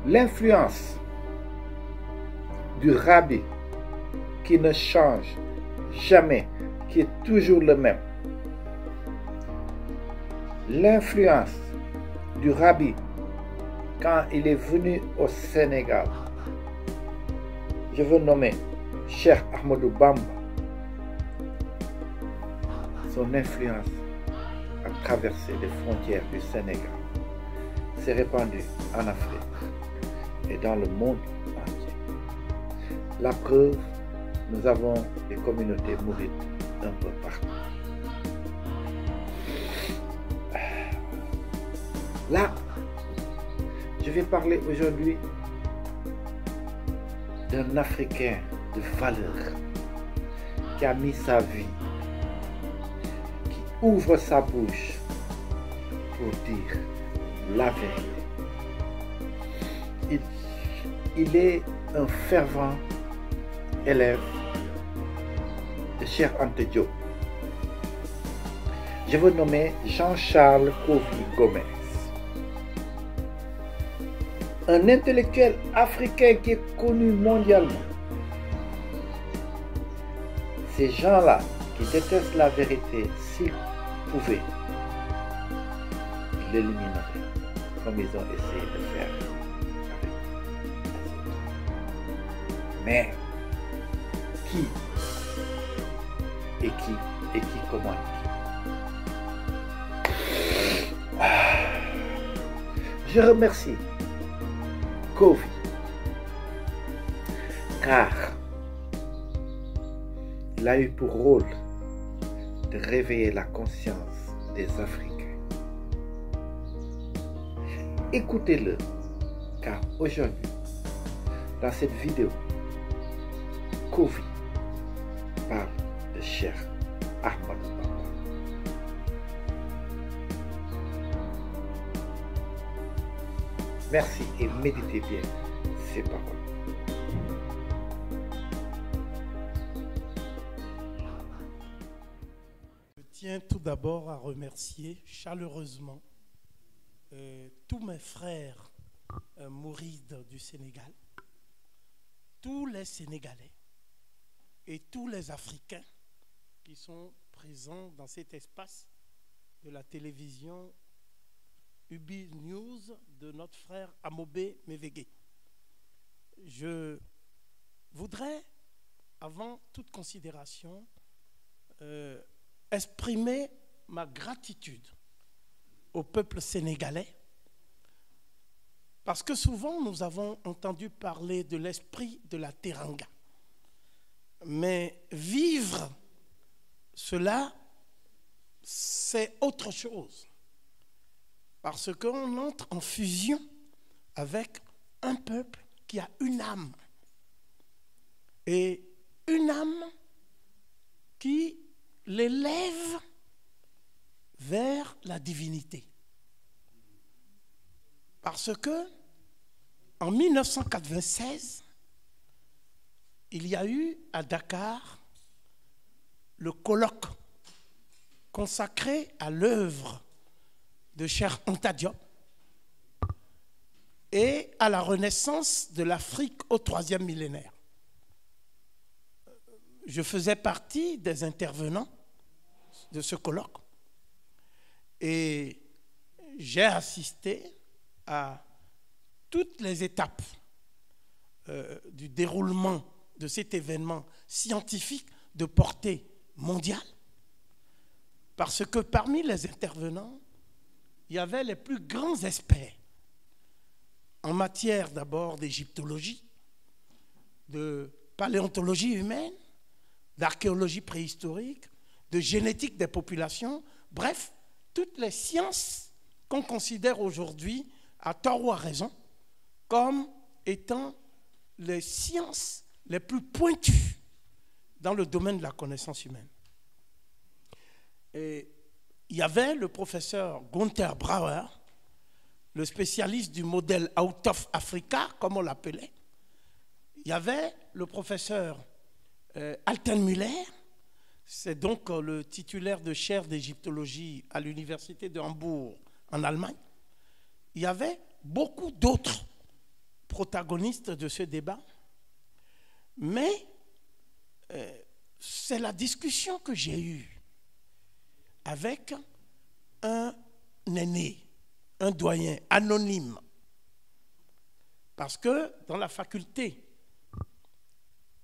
L'influence du rabbi qui ne change jamais, qui est toujours le même. L'influence du rabbi quand il est venu au Sénégal. Je veux nommer Cheikh Ahmadou Bamba. Son influence a traversé les frontières du Sénégal, s'est répandue en Afrique et dans le monde entier. La preuve, nous avons des communautés mourides un peu partout. Là, je vais parler aujourd'hui d'un Africain de valeur qui a mis sa vie, qui ouvre sa bouche pour dire la vérité. Il est un fervent élève de Cheikh Anta Diop. Je veux nommer Jean-Charles Kofi Gomez. Un intellectuel africain qui est connu mondialement. Ces gens-là qui détestent la vérité, s'ils pouvaient, ils l'élimineraient, comme ils ont essayé de faire avec les. Mais qui commande qui? Je remercie Kofi, car il a eu pour rôle de réveiller la conscience des Africains. Écoutez-le, car aujourd'hui, dans cette vidéo, Kofi parle de Cheikh Ahmadou Bamba. Merci et méditez bien ces paroles. Je tiens tout d'abord à remercier chaleureusement tous mes frères mourides du Sénégal, tous les Sénégalais et tous les Africains qui sont présents dans cet espace de la télévision Ubi News de notre frère Amobé Mévégué. Je voudrais, avant toute considération, exprimer ma gratitude au peuple sénégalais, parce que souvent nous avons entendu parler de l'esprit de la Teranga. Mais vivre cela, c'est autre chose. Parce qu'on entre en fusion avec un peuple qui a une âme. Et une âme qui l'élève vers la divinité. Parce que en 1996, il y a eu à Dakar le colloque consacré à l'œuvre de Cheikh Anta Diop et à la renaissance de l'Afrique au 3e millénaire. Je faisais partie des intervenants de ce colloque et j'ai assisté à toutes les étapes du déroulement de cet événement scientifique de portée mondiale, parce que parmi les intervenants, il y avait les plus grands experts en matière d'abord d'égyptologie, de paléontologie humaine, d'archéologie préhistorique, de génétique des populations, bref, toutes les sciences qu'on considère aujourd'hui, à tort ou à raison, comme étant les sciences les plus pointues dans le domaine de la connaissance humaine. Et il y avait le professeur Gunther Brauer, le spécialiste du modèle Out of Africa, comme on l'appelait. Il y avait le professeur Altenmüller, c'est donc le titulaire de chaire d'égyptologie à l'université de Hambourg en Allemagne. Il y avait beaucoup d'autres protagoniste de ce débat, mais c'est la discussion que j'ai eue avec un aîné, un doyen anonyme. Parce que dans la faculté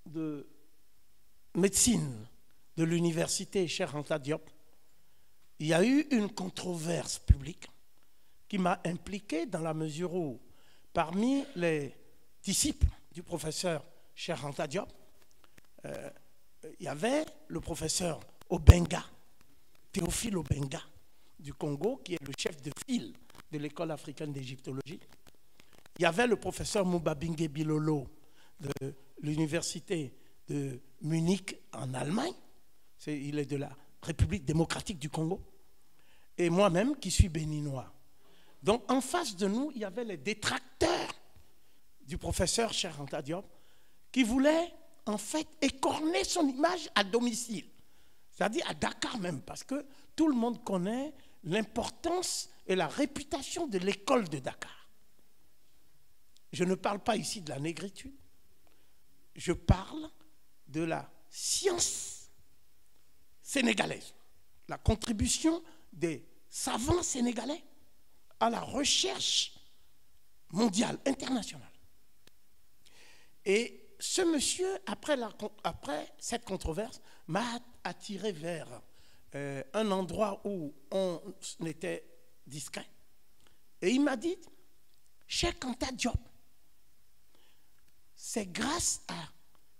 de médecine de l'université Cheikh Anta Diop, il y a eu une controverse publique qui m'a impliqué dans la mesure où, parmi les disciples du professeur Cheikh Anta Diop, il y avait le professeur Obenga, Théophile Obenga du Congo, qui est le chef de file de l'école africaine d'égyptologie. Il y avait le professeur Mubabinge Bilolo de l'université de Munich en Allemagne. Il est de la République démocratique du Congo. Et moi-même qui suis béninois. Donc en face de nous, il y avait les détracteurs du professeur Cheikh Anta Diop qui voulaient en fait écorner son image à domicile. C'est-à-dire à Dakar même, parce que tout le monde connaît l'importance et la réputation de l'école de Dakar. Je ne parle pas ici de la négritude, je parle de la science sénégalaise, la contribution des savants sénégalais à la recherche mondiale, internationale. Et ce monsieur, après cette controverse, m'a attiré vers un endroit où on était discret. Et il m'a dit, Cheikh Anta Diop, c'est grâce à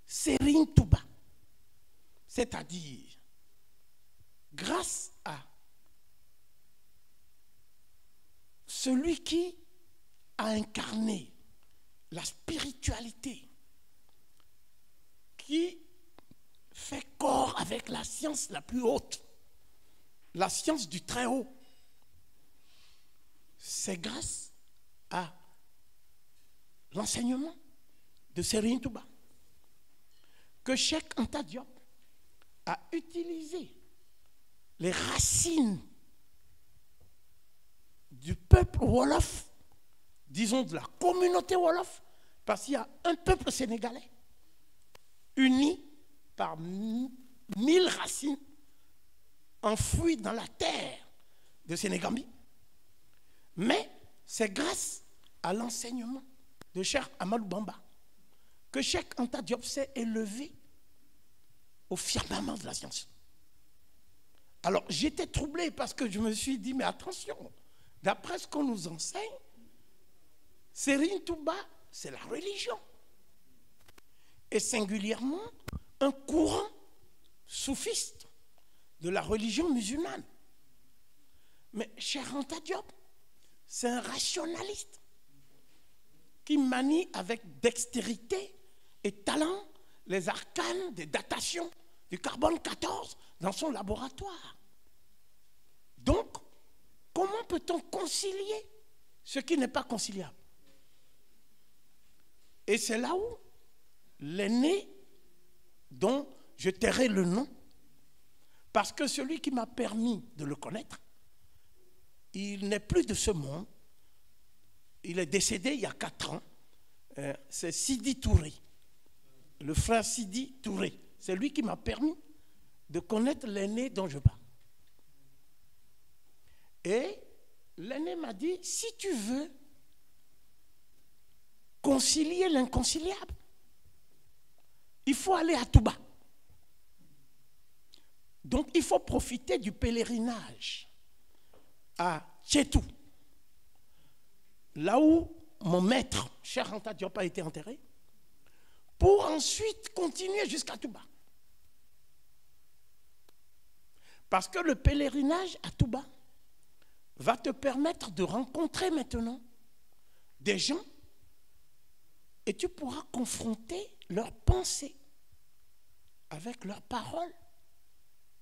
Serigne Touba, c'est-à-dire grâce à celui qui a incarné la spiritualité, qui fait corps avec la science la plus haute, la science du très haut. C'est grâce à l'enseignement de Serigne Touba que Cheikh Anta Diop a utilisé les racines du peuple Wolof, disons de la communauté Wolof, parce qu'il y a un peuple sénégalais uni par 1000 racines enfouies dans la terre de Sénégambie. Mais c'est grâce à l'enseignement de Cheikh Amadou Bamba que Cheikh Anta Diop s'est élevé au firmament de la science. Alors j'étais troublé parce que je me suis dit, mais attention, d'après ce qu'on nous enseigne, Serigne Touba, c'est la religion. Et singulièrement, un courant soufiste de la religion musulmane. Mais Cheikh Anta Diop, c'est un rationaliste qui manie avec dextérité et talent les arcanes des datations du carbone 14 dans son laboratoire. Donc, comment peut-on concilier ce qui n'est pas conciliable? Et c'est là où l'aîné, dont je tairai le nom, parce que celui qui m'a permis de le connaître, il n'est plus de ce monde. Il est décédé il y a 4 ans. C'est Sidi Touré, le frère Sidi Touré. C'est lui qui m'a permis de connaître l'aîné dont je parle. Et l'aîné m'a dit, si tu veux concilier l'inconciliable, il faut aller à Touba. Donc il faut profiter du pèlerinage à Tchétou, là où mon maître, Cheikh Anta Diop, a été enterré, pour ensuite continuer jusqu'à Touba. Parce que le pèlerinage à Touba va te permettre de rencontrer maintenant des gens et tu pourras confronter leurs pensées avec leurs paroles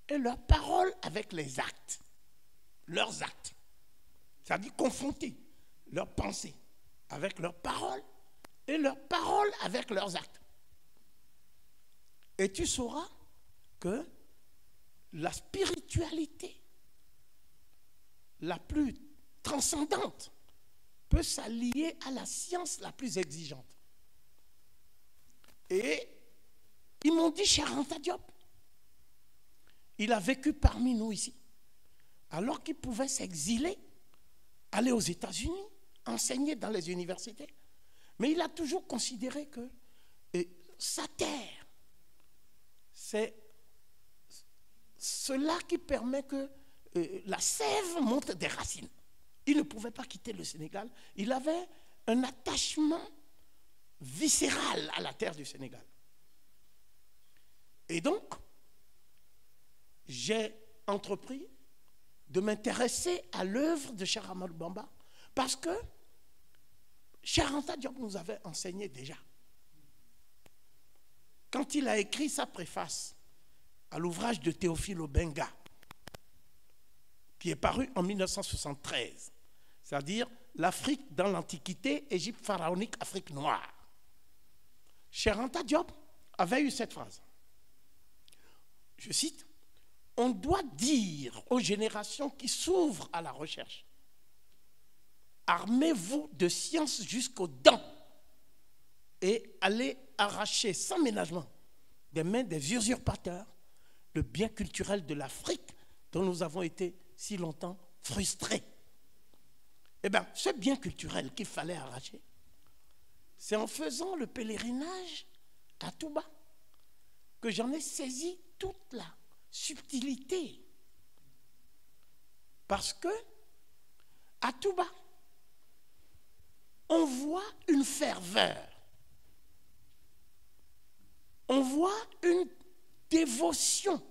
et leurs paroles avec les actes, leurs actes. C'est-à-dire confronter leurs pensées avec leurs paroles et leurs paroles avec leurs actes. Et tu sauras que la spiritualité la plus transcendante peut s'allier à la science la plus exigeante. Et ils m'ont dit, Cheikh Anta Diop, il a vécu parmi nous ici, alors qu'il pouvait s'exiler, aller aux États-Unis, enseigner dans les universités. Mais il a toujours considéré que sa terre, c'est cela qui permet que la sève monte des racines. Il ne pouvait pas quitter le Sénégal. Il avait un attachement viscéral à la terre du Sénégal. Et donc, j'ai entrepris de m'intéresser à l'œuvre de Cheikh Ahmadou Bamba parce que Cheikh Anta Diop nous avait enseigné déjà. Quand il a écrit sa préface à l'ouvrage de Théophile Obenga, qui est paru en 1973, c'est-à-dire l'Afrique dans l'Antiquité, Égypte pharaonique, Afrique noire. Cheikh Anta Diop avait eu cette phrase. Je cite, « On doit dire aux générations qui s'ouvrent à la recherche, armez-vous de science jusqu'aux dents et allez arracher sans ménagement des mains des usurpateurs le bien culturel de l'Afrique dont nous avons été si longtemps frustrés. » Eh bien, ce bien culturel qu'il fallait arracher, c'est en faisant le pèlerinage à Touba que j'en ai saisi toute la subtilité. Parce que à Touba, on voit une ferveur, on voit une dévotion,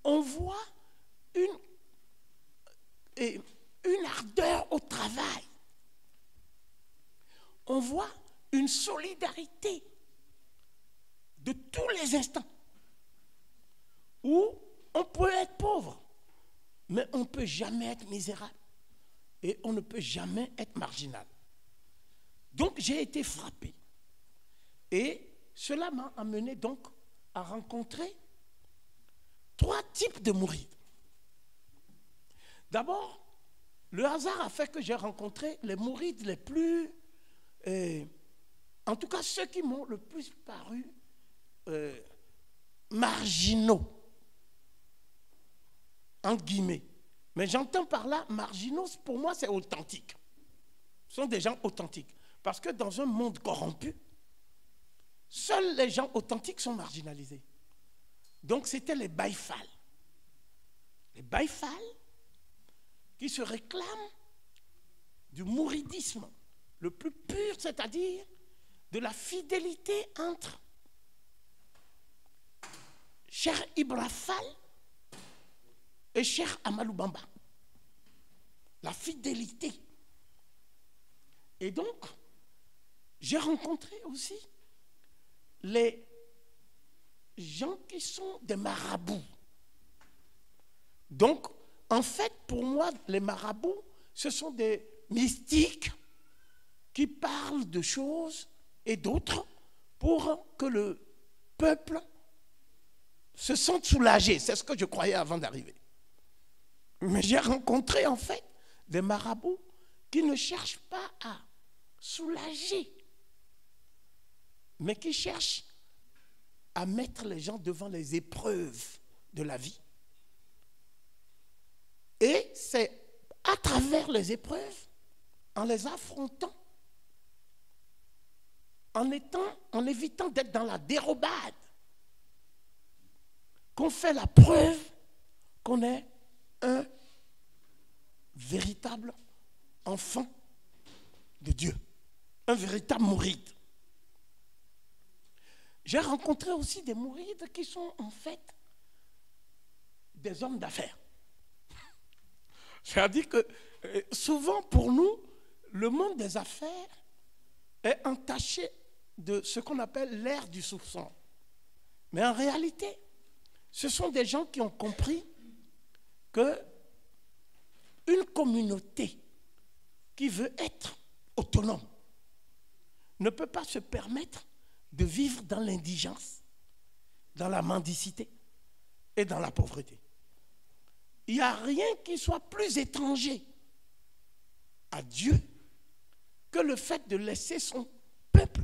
on voit une ardeur au travail, on voit une solidarité de tous les instants où on peut être pauvre, mais on ne peut jamais être misérable et on ne peut jamais être marginal. Donc j'ai été frappé et cela m'a amené donc à rencontrer 3 types de mourides. D'abord, le hasard a fait que j'ai rencontré les mourides les plus, en tout cas ceux qui m'ont le plus paru marginaux, entre guillemets. Mais j'entends par là, marginaux, pour moi c'est authentique. Ce sont des gens authentiques. Parce que dans un monde corrompu, seuls les gens authentiques sont marginalisés. Donc c'était les Baïfal. Les Baïfal qui se réclament du mouridisme le plus pur, c'est-à-dire de la fidélité entre Cheikh Ibra Fall et Cheikh Ahmadou Bamba. La fidélité. Et donc, j'ai rencontré aussi les gens qui sont des marabouts. Donc, en fait, pour moi, les marabouts, ce sont des mystiques qui parlent de choses et d'autres pour que le peuple se sente soulagé. C'est ce que je croyais avant d'arriver. Mais j'ai rencontré en fait des marabouts qui ne cherchent pas à soulager, mais qui cherchent à mettre les gens devant les épreuves de la vie. Et c'est à travers les épreuves, en les affrontant, en évitant d'être dans la dérobade, qu'on fait la preuve qu'on est un véritable enfant de Dieu, un véritable mouride. J'ai rencontré aussi des mourides qui sont en fait des hommes d'affaires. C'est-à-dire que souvent pour nous, le monde des affaires est entaché de ce qu'on appelle l'ère du soupçon. Mais en réalité, ce sont des gens qui ont compris que une communauté qui veut être autonome ne peut pas se permettre de vivre dans l'indigence, dans la mendicité et dans la pauvreté. Il n'y a rien qui soit plus étranger à Dieu que le fait de laisser son peuple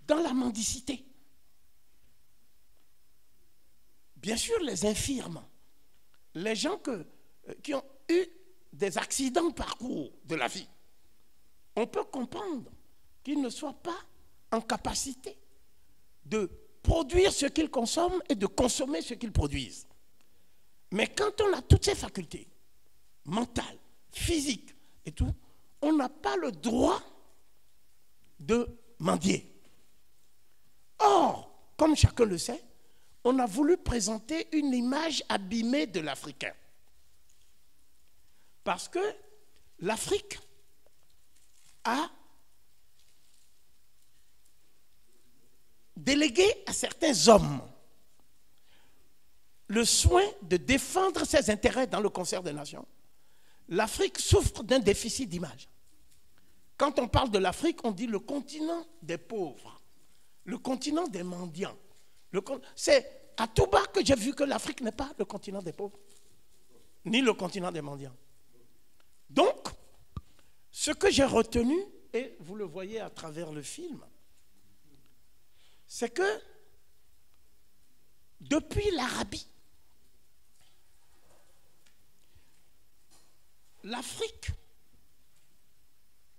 dans la mendicité. Bien sûr, les infirmes, les gens qui ont eu des accidents au parcours de la vie, on peut comprendre qu'ils ne soient pas en capacité de produire ce qu'ils consomment et de consommer ce qu'ils produisent. Mais quand on a toutes ces facultés, mentales, physiques et tout, on n'a pas le droit de mendier. Or, comme chacun le sait, on a voulu présenter une image abîmée de l'Africain. Parce que l'Afrique a délégué à certains hommes le soin de défendre ses intérêts dans le concert des nations. L'Afrique souffre d'un déficit d'image. Quand on parle de l'Afrique, on dit le continent des pauvres, le continent des mendiants. C'est à tout bas que j'ai vu que l'Afrique n'est pas le continent des pauvres, ni le continent des mendiants. Donc, ce que j'ai retenu, et vous le voyez à travers le film, c'est que depuis l'Arabie, l'Afrique,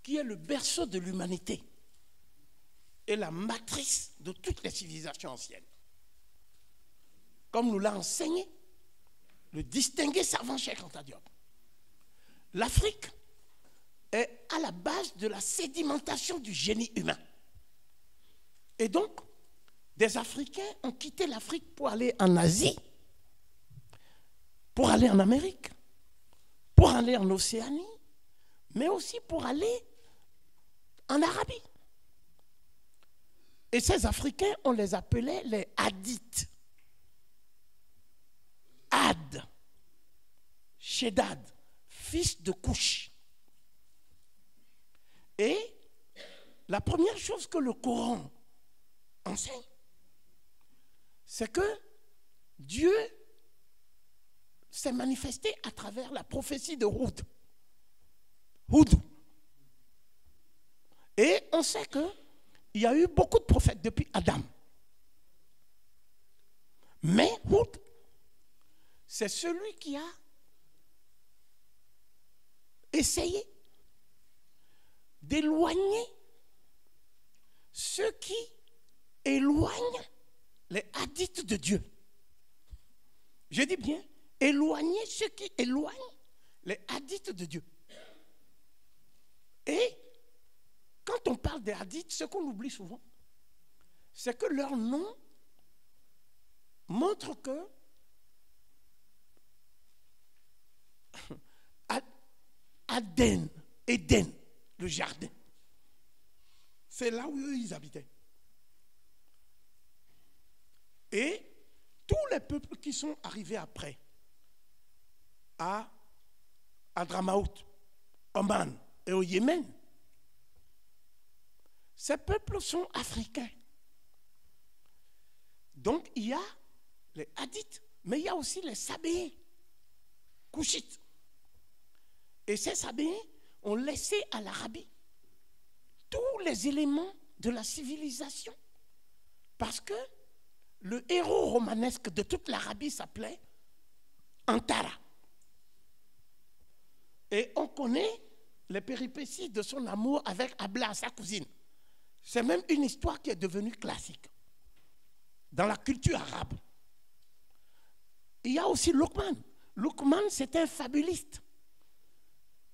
qui est le berceau de l'humanité, est la matrice de toutes les civilisations anciennes. Comme nous l'a enseigné le distingué savant Cheikh Anta Diop. L'Afrique est à la base de la sédimentation du génie humain. Et donc, des Africains ont quitté l'Afrique pour aller en Asie, pour aller en Amérique, pour aller en Océanie, mais aussi pour aller en Arabie. Et ces Africains, on les appelait les Hadithes. Had, Shedad, fils de Couche. Et la première chose que le Coran enseigne, c'est que Dieu s'est manifesté à travers la prophétie de Houd. Et on sait qu'il y a eu beaucoup de prophètes depuis Adam. Mais Houd, c'est celui qui a essayé d'éloigner ceux qui éloignent les hadiths de Dieu. Je dis bien, éloigner ceux qui éloignent les hadiths de Dieu. Et quand on parle des hadiths, ce qu'on oublie souvent, c'est que leur nom montre que Éden, le jardin, c'est là où eux, ils habitaient. Et tous les peuples qui sont arrivés après, à Hadramaout, Oman et au Yémen, ces peuples sont africains. Donc il y a les Hadithes, mais il y a aussi les Sabéens, Couchites. Et ces Sabéens ont laissé à l'Arabie tous les éléments de la civilisation. Parce que le héros romanesque de toute l'Arabie s'appelait Antara. Et on connaît les péripéties de son amour avec Abla, sa cousine. C'est même une histoire qui est devenue classique dans la culture arabe. Il y a aussi Luqman. Luqman, c'est un fabuliste.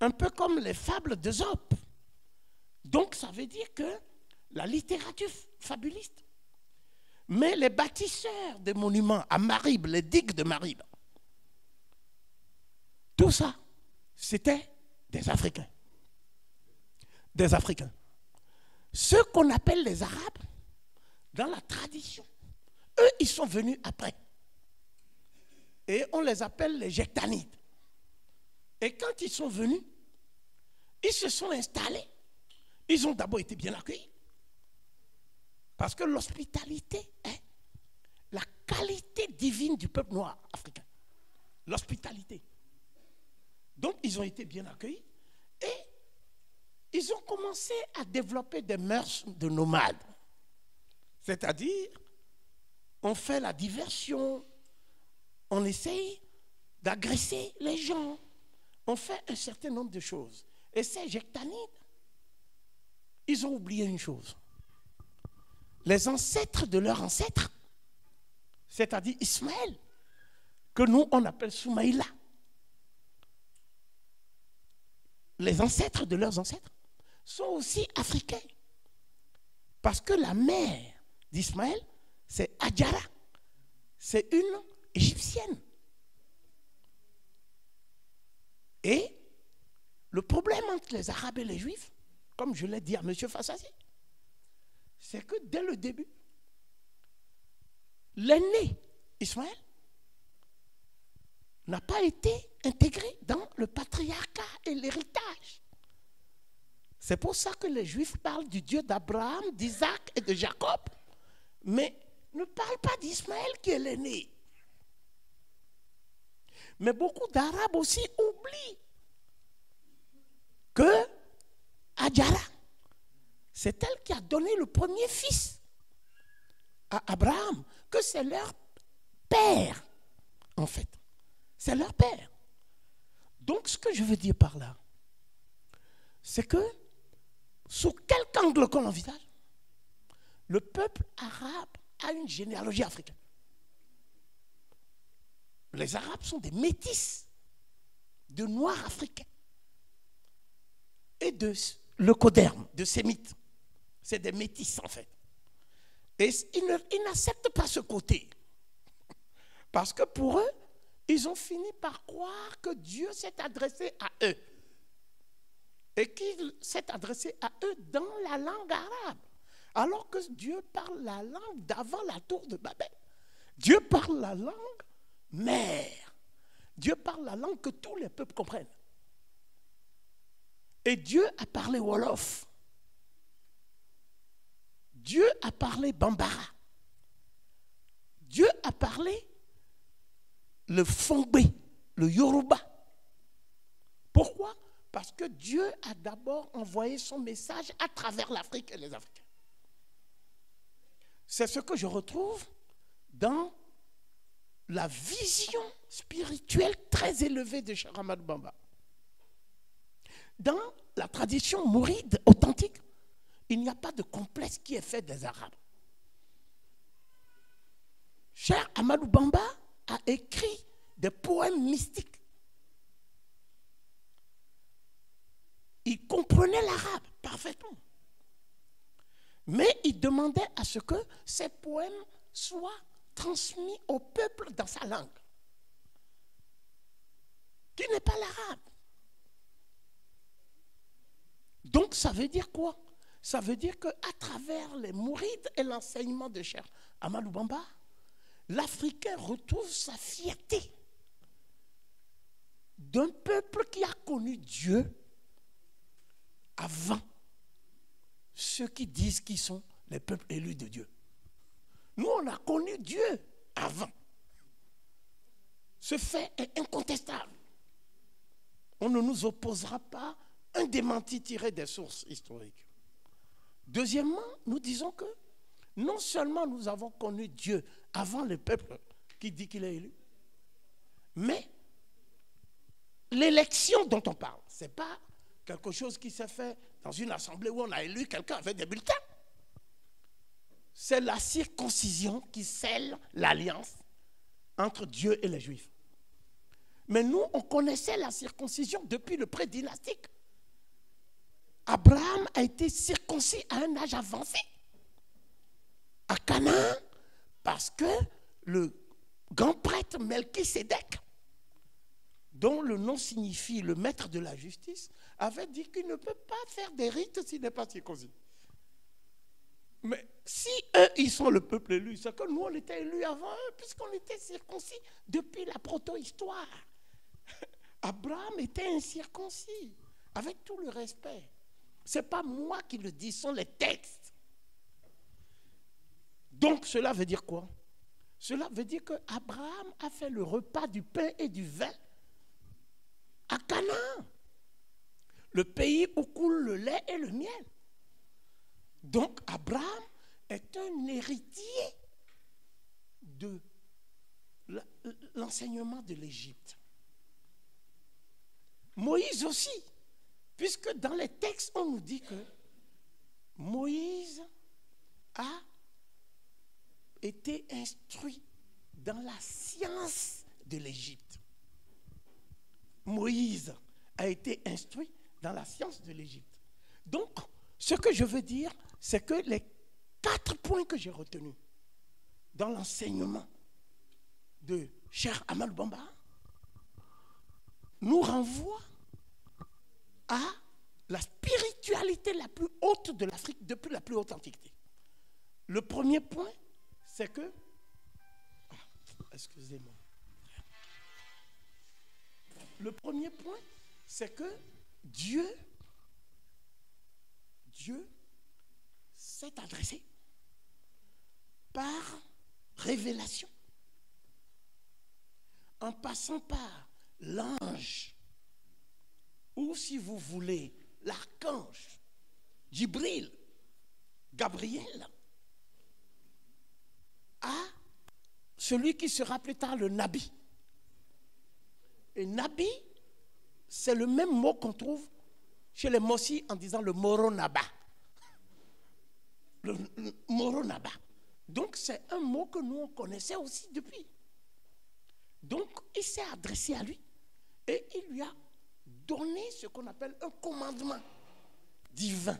Un peu comme les fables d'Ésope. Donc, ça veut dire que la littérature fabuliste. Mais les bâtisseurs des monuments à Marib, les digues de Marib, tout ça, c'était des Africains. Des Africains. Ceux qu'on appelle les Arabes, dans la tradition, eux, ils sont venus après. Et on les appelle les Jektanides. Et quand ils sont venus, ils se sont installés. Ils ont d'abord été bien accueillis. Parce que l'hospitalité est la qualité divine du peuple noir africain. L'hospitalité. Donc, ils ont été bien accueillis. Et ils ont commencé à développer des mœurs de nomades. C'est-à-dire, on fait la diversion, on essaye d'agresser les gens, on fait un certain nombre de choses. Et ces Jectanides, ils ont oublié une chose. Les ancêtres de leurs ancêtres, c'est-à-dire Ismaël, que nous on appelle Soumaïla, les ancêtres de leurs ancêtres sont aussi africains. Parce que la mère d'Ismaël, c'est Hadjara. C'est une égyptienne. Et le problème entre les Arabes et les Juifs, comme je l'ai dit à M. Fassasi, c'est que dès le début, l'aîné, Ismaël, n'a pas été intégré dans le patriarcat et l'héritage. C'est pour ça que les Juifs parlent du Dieu d'Abraham, d'Isaac et de Jacob, mais ne parlent pas d'Ismaël qui est l'aîné. Mais beaucoup d'Arabes aussi oublient que Hadjara, c'est elle qui a donné le premier fils à Abraham, que c'est leur père, en fait. C'est leur père. Donc, ce que je veux dire par là, c'est que, sous quelque angle qu'on envisage, le peuple arabe a une généalogie africaine. Les Arabes sont des métis de Noirs africains et de leucodermes, de sémites. C'est des métis, en fait. Et ils n'acceptent pas ce côté. Parce que pour eux, ils ont fini par croire que Dieu s'est adressé à eux. Et qu'il s'est adressé à eux dans la langue arabe. Alors que Dieu parle la langue d'avant la tour de Babel. Dieu parle la langue mère. Dieu parle la langue que tous les peuples comprennent. Et Dieu a parlé Wolof. Dieu a parlé Bambara. Dieu a parlé le Fongbe, le Yoruba. Pourquoi? Parce que Dieu a d'abord envoyé son message à travers l'Afrique et les Africains. C'est ce que je retrouve dans la vision spirituelle très élevée de Cheikh Ahmadou Bamba. Dans la tradition mouride authentique, il n'y a pas de complexe qui est fait des Arabes. Cheikh Ahmadou Bamba a écrit des poèmes mystiques. Il comprenait l'arabe parfaitement. Mais il demandait à ce que ces poèmes soient transmis au peuple dans sa langue, qui n'est pas l'arabe. Donc ça veut dire quoi? Ça veut dire qu'à travers les mourides et l'enseignement de Cheikh Ahmadou Bamba, l'Africain retrouve sa fierté d'un peuple qui a connu Dieu avant ceux qui disent qu'ils sont les peuples élus de Dieu. Nous, on a connu Dieu avant. Ce fait est incontestable. On ne nous opposera pas un démenti tiré des sources historiques. Deuxièmement, nous disons que non seulement nous avons connu Dieu avant le peuple qui dit qu'il est élu, mais l'élection dont on parle, ce n'est pas quelque chose qui s'est fait dans une assemblée où on a élu quelqu'un avec des bulletins. C'est la circoncision qui scelle l'alliance entre Dieu et les Juifs. Mais nous, on connaissait la circoncision depuis le pré-dynastique. Abraham a été circoncis à un âge avancé à Canaan parce que le grand prêtre Melchisédek, dont le nom signifie le maître de la justice, avait dit qu'il ne peut pas faire des rites s'il n'est pas circoncis. Mais si eux, ils sont le peuple élu, c'est que nous, on était élus avant eux, puisqu'on était circoncis depuis la proto-histoire. Abraham était incirconcis, avec tout le respect. Ce n'est pas moi qui le dis, ce sont les textes. Donc cela veut dire quoi? Cela veut dire qu'Abraham a fait le repas du pain et du vin à Canaan. le pays où coule le lait et le miel. Donc Abraham est un héritier de l'enseignement de l'Égypte. Moïse aussi, puisque dans les textes, on nous dit que Moïse a été instruit dans la science de l'Égypte. Moïse a été instruit dans la science de l'Égypte. Donc, ce que je veux dire, c'est que les 4 points que j'ai retenus dans l'enseignement de Cheikh Ahmadou Bamba nous renvoient à la spiritualité la plus haute de l'Afrique depuis la plus haute antiquité. Le premier point, c'est que... excusez-moi. Le premier point, c'est que Dieu s'est adressé par révélation, en passant par l'ange, ou si vous voulez, l'archange, Djibril, Gabriel, à celui qui sera plus tard le Nabi. Et Nabi, c'est le même mot qu'on trouve chez les Mossi en disant le Moronaba. Le Moronaba. Donc c'est un mot que nous on connaissait aussi depuis. Donc il s'est adressé à lui et il lui a donné ce qu'on appelle un commandement divin,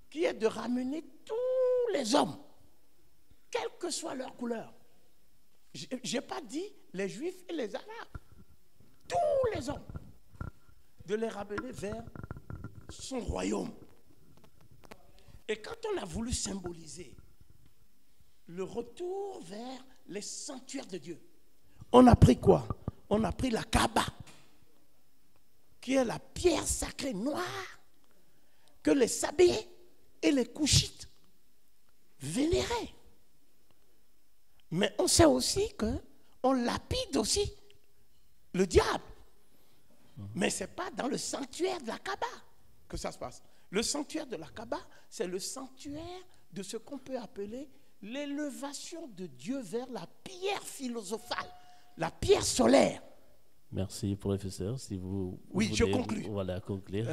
qui est de ramener tous les hommes, quelle que soit leur couleur. Je n'ai pas dit les Juifs et les Arabes, tous les hommes, de les ramener vers son royaume. Et quand on a voulu symboliser le retour vers les sanctuaires de Dieu, on a pris quoi? On a pris la Kaaba, qui est la pierre sacrée noire que les Sabéens et les Couchites vénéraient. Mais on sait aussi qu'on lapide aussi le diable. Mais ce n'est pas dans le sanctuaire de la Kaaba que ça se passe. Le sanctuaire de la Kaaba, c'est le sanctuaire de ce qu'on peut appeler l'élévation de Dieu vers la pierre philosophale, la pierre solaire. Merci, professeur. Si vous oui, voulez, je conclue. Voilà, conclure.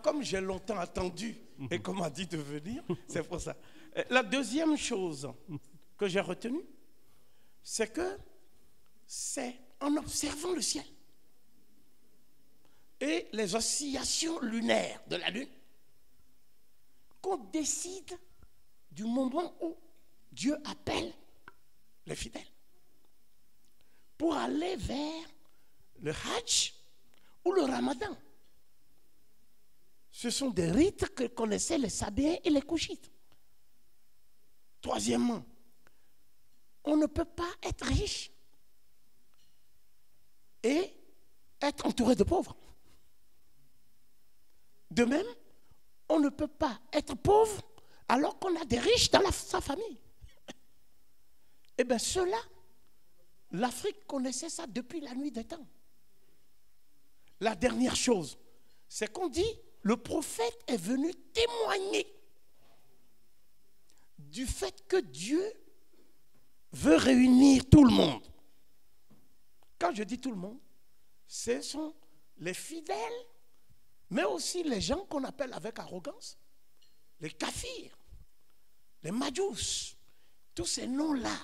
comme j'ai longtemps attendu et qu'on m'a dit de venir, c'est pour ça. La deuxième chose que j'ai retenue, c'est que c'est en observant le ciel et les oscillations lunaires de la Lune qu'on décide du moment où Dieu appelle les fidèles pour aller vers le Hajj ou le Ramadan. Ce sont des rites que connaissaient les Sabéens et les Couchites. Troisièmement, on ne peut pas être riche et être entouré de pauvres. De même, on ne peut pas être pauvre alors qu'on a des riches dans sa famille. Eh bien, cela, l'Afrique connaissait ça depuis la nuit des temps. La dernière chose, c'est qu'on dit, le prophète est venu témoigner du fait que Dieu veut réunir tout le monde. Quand je dis tout le monde, ce sont les fidèles, mais aussi les gens qu'on appelle avec arrogance les kafirs, les majous, tous ces noms-là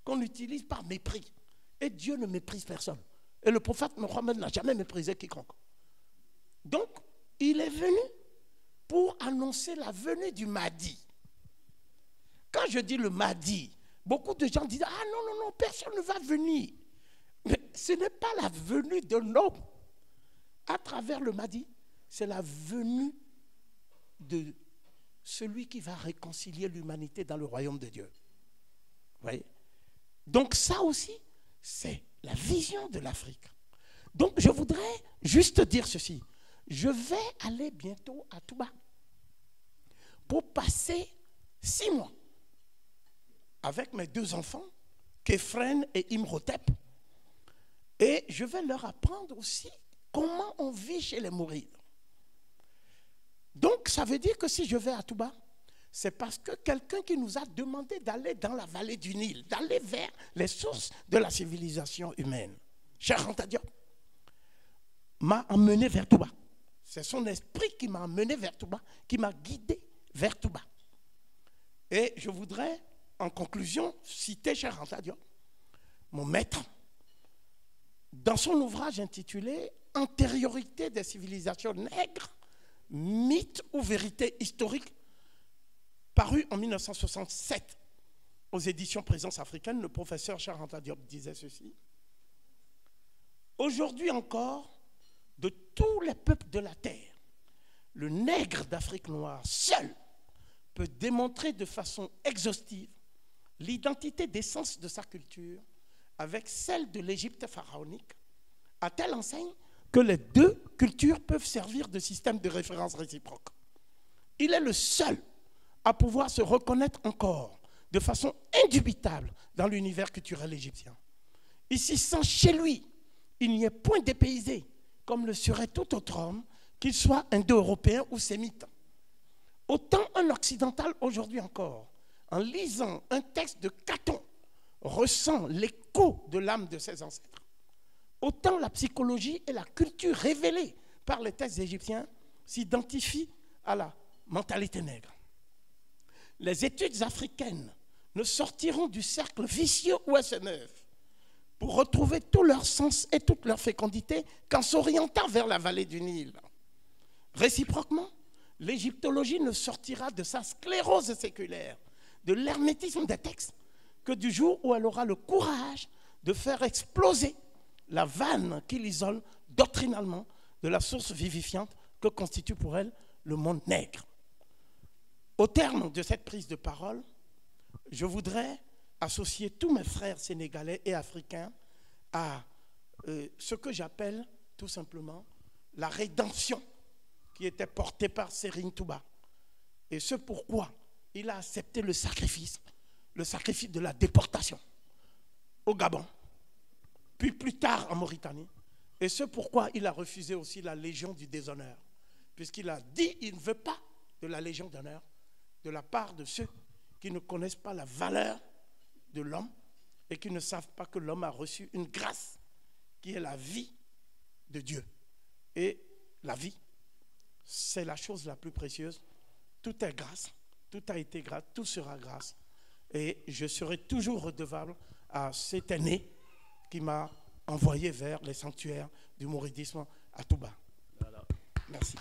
qu'on utilise par mépris. Et Dieu ne méprise personne. Et le prophète Mohammed n'a jamais méprisé quiconque. Donc, il est venu pour annoncer la venue du Mahdi. Quand je dis le Mahdi, beaucoup de gens disent « Ah non, non, non, personne ne va venir ». Mais ce n'est pas la venue d'un homme. À travers le Mahdi, c'est la venue de celui qui va réconcilier l'humanité dans le royaume de Dieu. Vous voyez? Donc ça aussi, c'est la vision de l'Afrique. Donc je voudrais juste dire ceci. Je vais aller bientôt à Touba pour passer 6 mois avec mes 2 enfants, Kefren et Imhotep. Et je vais leur apprendre aussi Comment on vit chez les Mourides? Donc, ça veut dire que si je vais à Touba, c'est parce que quelqu'un qui nous a demandé d'aller dans la vallée du Nil, d'aller vers les sources de la civilisation humaine. Cheikh Anta Diop m'a emmené vers Touba. C'est son esprit qui m'a emmené vers Touba, qui m'a guidé vers Touba. Et je voudrais, en conclusion, citer Cheikh Anta Diop, mon maître, dans son ouvrage intitulé « Antériorité des civilisations nègres, mythes ou vérité historique », paru en 1967 aux éditions Présence africaine, le professeur Cheikh Anta Diop disait ceci. Aujourd'hui encore, de tous les peuples de la terre, le nègre d'Afrique noire seul peut démontrer de façon exhaustive l'identité d'essence de sa culture avec celle de l'Égypte pharaonique, à telle enseigne que les deux cultures peuvent servir de système de référence réciproque. Il est le seul à pouvoir se reconnaître encore de façon indubitable dans l'univers culturel égyptien. Ici, sans chez lui, il n'y ait point dépaysé, comme le serait tout autre homme, qu'il soit indo-européen ou sémite. Autant un occidental aujourd'hui encore, en lisant un texte de Caton, ressent l'écho de l'âme de ses ancêtres, autant la psychologie et la culture révélée par les textes égyptiens s'identifient à la mentalité nègre. Les études africaines ne sortiront du cercle vicieux où elles se meuvent pour retrouver tout leur sens et toute leur fécondité qu'en s'orientant vers la vallée du Nil. Réciproquement, l'égyptologie ne sortira de sa sclérose séculaire, de l'hermétisme des textes, que du jour où elle aura le courage de faire exploser la vanne qui l'isole doctrinalement de la source vivifiante que constitue pour elle le monde nègre. Au terme de cette prise de parole, je voudrais associer tous mes frères sénégalais et africains à ce que j'appelle tout simplement la rédemption qui était portée par Serigne Touba. Et ce pourquoi il a accepté le sacrifice de la déportation au Gabon, puis plus tard en Mauritanie. Et ce pourquoi il a refusé aussi la Légion du déshonneur, puisqu'il a dit qu'il ne veut pas de la Légion d'honneur de la part de ceux qui ne connaissent pas la valeur de l'homme et qui ne savent pas que l'homme a reçu une grâce qui est la vie de Dieu. Et la vie, c'est la chose la plus précieuse. Tout est grâce, tout a été grâce, tout sera grâce. Et je serai toujours redevable à cet aîné qui m'a envoyé vers les sanctuaires du mouridisme à Touba. Voilà. Merci.